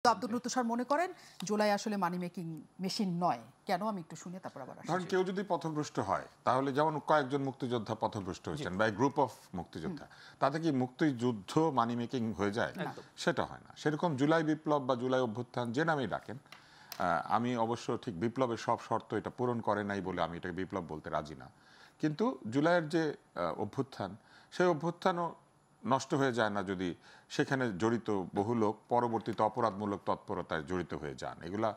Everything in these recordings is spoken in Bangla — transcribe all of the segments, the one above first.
আব্দুল তুষার মনে করেন জুলাই আসলে মানি মেকিং মেশিন নয়। কেন আমি একটু শুনে তারপর আবার আসছি। ধরেন কেউ যদি পথভ্রষ্ট হয় তাহলে যেমন কয়েকজন মুক্তিযোদ্ধা পথভ্রষ্ট হয়েছেন বা গ্রুপ অফ মুক্তিযোদ্ধা, তাতে কি মুক্তিযুদ্ধ মানি মেকিং হয়ে যায়? সেটা হয় না। সেরকম জুলাই বিপ্লব বা জুলাই অভ্যুত্থান যে নামেই ডাকেন, আমি অবশ্য ঠিক বিপ্লবের সব শর্ত এটা পূরণ করে নাই বলে আমি এটাকে বিপ্লব বলতে রাজি না। কিন্তু জুলাইয়ের যে অভ্যুত্থান, সেই অভ্যুত্থানও নষ্ট হয়ে যায় না যদি সেখানে জড়িত বহু লোক পরবর্তীতে অপরাধমূলক তৎপরতায় জড়িত হয়ে যান। এগুলা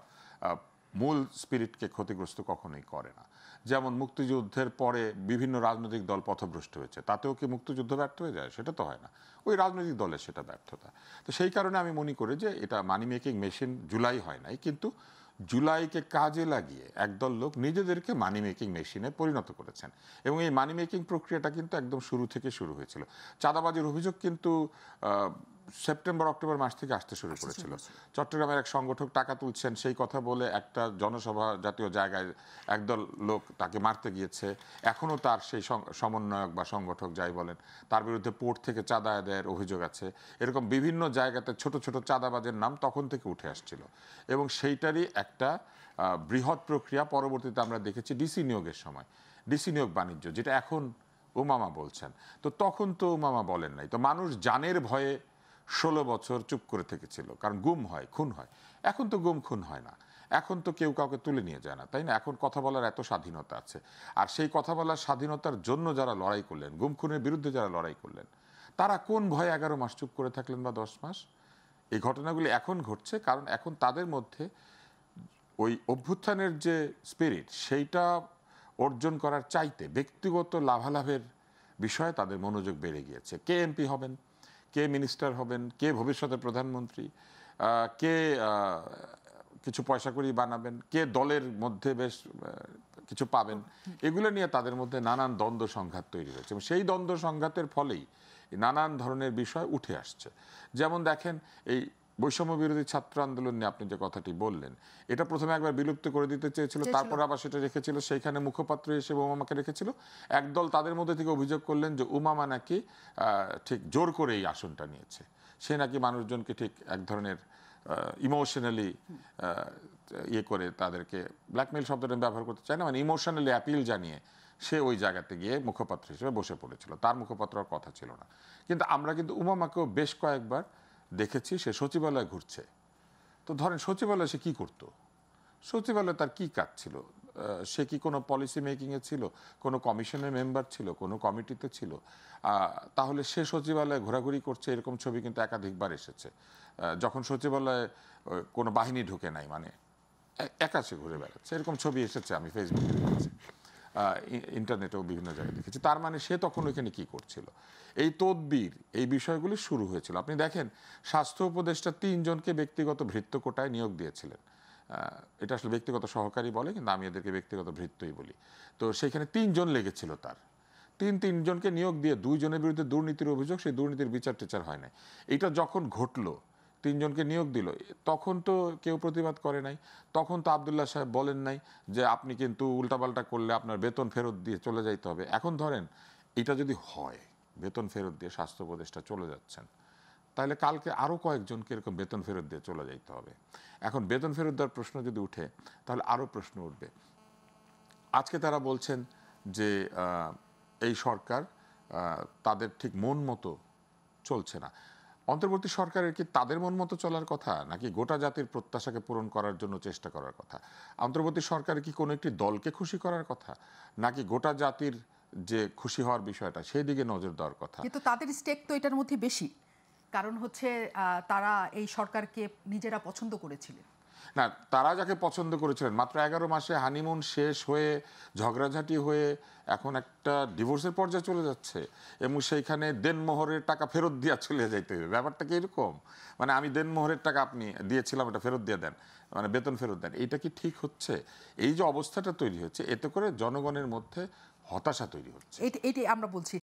মূল স্পিরিটকে ক্ষতিগ্রস্ত কখনোই করে না। যেমন মুক্তিযুদ্ধের পরে বিভিন্ন রাজনৈতিক দল পথভ্রষ্ট হয়েছে, তাতেও কি মুক্তিযুদ্ধ ব্যর্থ হয়ে যায়? সেটা তো হয় না, ওই রাজনৈতিক দলের সেটা ব্যর্থতা। তো সেই কারণে আমি মনে করি যে এটা মানি মেকিং মেশিন জুলাই হয় নাই, কিন্তু জুলাইকে কাজে লাগিয়ে একদল লোক নিজেদেরকে মানি মেকিং মেশিনে পরিণত করেছেন। এবং এই মানি মেকিং প্রক্রিয়াটা কিন্তু একদম শুরু থেকে শুরু হয়েছিল। চাঁদাবাজির অভিযোগ কিন্তু সেপ্টেম্বর অক্টোবর মাস থেকে আসতে শুরু করেছিল। চট্টগ্রামের এক সংগঠক টাকা তুলছেন সেই কথা বলে একটা জনসভা জাতীয় জায়গায় একদল লোক তাকে মারতে গিয়েছে। এখনও তার সেই সমন্বয়ক বা সংগঠক যাই বলেন, তার বিরুদ্ধে পোর্ট থেকে চাঁদা আদায়ের অভিযোগ আছে। এরকম বিভিন্ন জায়গাতে ছোট ছোট চাঁদাবাজের নাম তখন থেকে উঠে আসছিল। এবং সেইটারই একটা বৃহৎ প্রক্রিয়া পরবর্তীতে আমরা দেখেছি ডিসি নিয়োগের সময়, ডিসি নিয়োগ বাণিজ্য, যেটা এখন উমামা বলছেন। তো তখন তো উমামা বলেন নাই, তো মানুষ জানের ভয়ে 16 বছর চুপ করে থেকেছিল, কারণ গুম হয়, খুন হয়। এখন তো গুম খুন হয় না, এখন তো কেউ কাউকে তুলে নিয়ে যায় না, তাই না? এখন কথা বলার এত স্বাধীনতা আছে। আর সেই কথা বলার স্বাধীনতার জন্য যারা লড়াই করলেন, গুম খুনের বিরুদ্ধে যারা লড়াই করলেন, তারা কোন ভয়ে 11 মাস চুপ করে থাকলেন বা 10 মাস? এই ঘটনাগুলি এখন ঘটছে কারণ এখন তাদের মধ্যে ওই অভ্যুত্থানের যে স্পিরিট, সেইটা অর্জন করার চাইতে ব্যক্তিগত লাভালাভের বিষয়ে তাদের মনোযোগ বেড়ে গিয়েছে। কে এমপি হবেন, কে মিনিস্টার হবেন, কে ভবিষ্যতে প্রধানমন্ত্রী, কে কিছু পয়সা করি বানাবেন, কে দলের মধ্যে বেশ কিছু পাবেন, এগুলো নিয়ে তাদের মধ্যে নানান দ্বন্দ্ব সংঘাত তৈরি হয়েছে। এবং সেই দ্বন্দ্ব সংঘাতের ফলেই নানান ধরনের বিষয় উঠে আসছে। যেমন দেখেন, এই বৈষম্য বিরোধী ছাত্র আন্দোলন নিয়ে আপনি যে কথাটি বললেন, এটা প্রথমে একবার বিলুপ্ত করে দিতে চেয়েছিল, তারপর আবার সেটা রেখেছিল, সেইখানে মুখপাত্র হিসেবে উমামাকে রেখেছিল। একদল তাদের মধ্যে থেকে অভিযোগ করলেন যে উমামা নাকি ঠিক জোর করে এই আসনটা নিয়েছে, সে নাকি মানুষজনকে ঠিক এক ধরনের ইমোশনালি ইয়ে করে, তাদেরকে ব্ল্যাকমেইল শব্দটা ব্যবহার করতে চায় না, মানে ইমোশনালি অ্যাপিল জানিয়ে সে ওই জায়গাতে গিয়ে মুখপাত্র হিসেবে বসে পড়েছিল। তার মুখপাত্র আর কথা ছিল না। কিন্তু আমরা কিন্তু উমামাকেও বেশ কয়েকবার দেখেছি সে সচিবালয়ে ঘুরছে। তো ধরেন সচিবালয়ে সে কী করতো? সচিবালয়ে তার কী কাজ ছিল? সে কি কোনো পলিসি মেকিংয়ে ছিল, কোনো কমিশনের মেম্বার ছিল, কোনো কমিটিতে ছিল? তাহলে সে সচিবালয়ে ঘোরাঘুরি করছে, এরকম ছবি কিন্তু একাধিকবার এসেছে। যখন সচিবালয়ে কোনো বাহিনী ঢুকে নাই, মানে একা সে ঘুরে বেড়াচ্ছে, এরকম ছবি এসেছে, আমি ফেসবুকে দেখেছি, ইন্টারনেটেও বিভিন্ন জায়গায় দেখেছি। তার মানে সে তখন ওইখানে কী করছিল? এই তদবির, এই বিষয়গুলি শুরু হয়েছিল। আপনি দেখেন, স্বাস্থ্য উপদেষ্টা 3 জনকে ব্যক্তিগত ভৃত্য কোটায় নিয়োগ দিয়েছিলেন। এটা আসলে ব্যক্তিগত সহকারী বলে, কিন্তু আমি এদেরকে ব্যক্তিগত ভৃত্যই বলি। তো সেখানে 3 জন লেগেছিল তার। তিন জনকে নিয়োগ দিয়ে 2 জনের বিরুদ্ধে দুর্নীতির অভিযোগ, সেই দুর্নীতির বিচার টিচার হয় নাই। এটা যখন ঘটলো, 3 জনকে নিয়োগ দিল, তখন তো কেউ প্রতিবাদ করে নাই। তখন তো আবদুল্লাহ সাহেব বলেন নাই যে আপনি কিন্তু উল্টাপাল্টা করলে আপনার বেতন ফেরত দিয়ে চলে যাইতে হবে। এখন ধরেন এটা যদি হয়, বেতন ফেরত দিয়ে স্বাস্থ্য উপদেষ্টা চলে যাচ্ছেন, তাহলে কালকে আরও কয়েকজনকে এরকম বেতন ফেরত দিয়ে চলে যাইতে হবে। এখন বেতন ফেরত দেওয়ার প্রশ্ন যদি উঠে, তাহলে আরও প্রশ্ন উঠবে। আজকে তারা বলছেন যে এই সরকার তাদের ঠিক মন মতো চলছে না। অন্তর্বর্তী সরকারের কি তাদের মন মতো চলার কথা, নাকি গোটা জাতির প্রত্যাশাকে পূরণ করার জন্য চেষ্টা করার কথা? অন্তর্বর্তী সরকারের কি কোনো একটি দলকে খুশি করার কথা, নাকি গোটা জাতির যে খুশি হওয়ার বিষয়টা সেই দিকে নজর দেওয়ার কথা? কিন্তু তাদের স্টেক তো এটার মধ্যে বেশি, কারণ হচ্ছে তারা এই সরকারকে নিজেরা পছন্দ করেছিলেন। না, তারা যাকে পছন্দ করেছিলেন, মাত্র 11 মাসে হানিমুন শেষ হয়ে ঝগড়াঝাটি হয়ে এখন একটা ডিভোর্সের পর্যায়ে চলে যাচ্ছে, এবং সেইখানে দেনমোহরের টাকা ফেরত দিয়ে চলে যাইতে হবে। ব্যাপারটা কি এরকম? মানে আমি দেনমোহরের টাকা আপনি দিয়েছিলাম, এটা ফেরত দিয়ে দেন, মানে বেতন ফেরত দেন, এইটা কি ঠিক হচ্ছে? এই যে অবস্থাটা তৈরি হচ্ছে, এতে করে জনগণের মধ্যে হতাশা তৈরি হচ্ছে। এটি আমরা বলছি।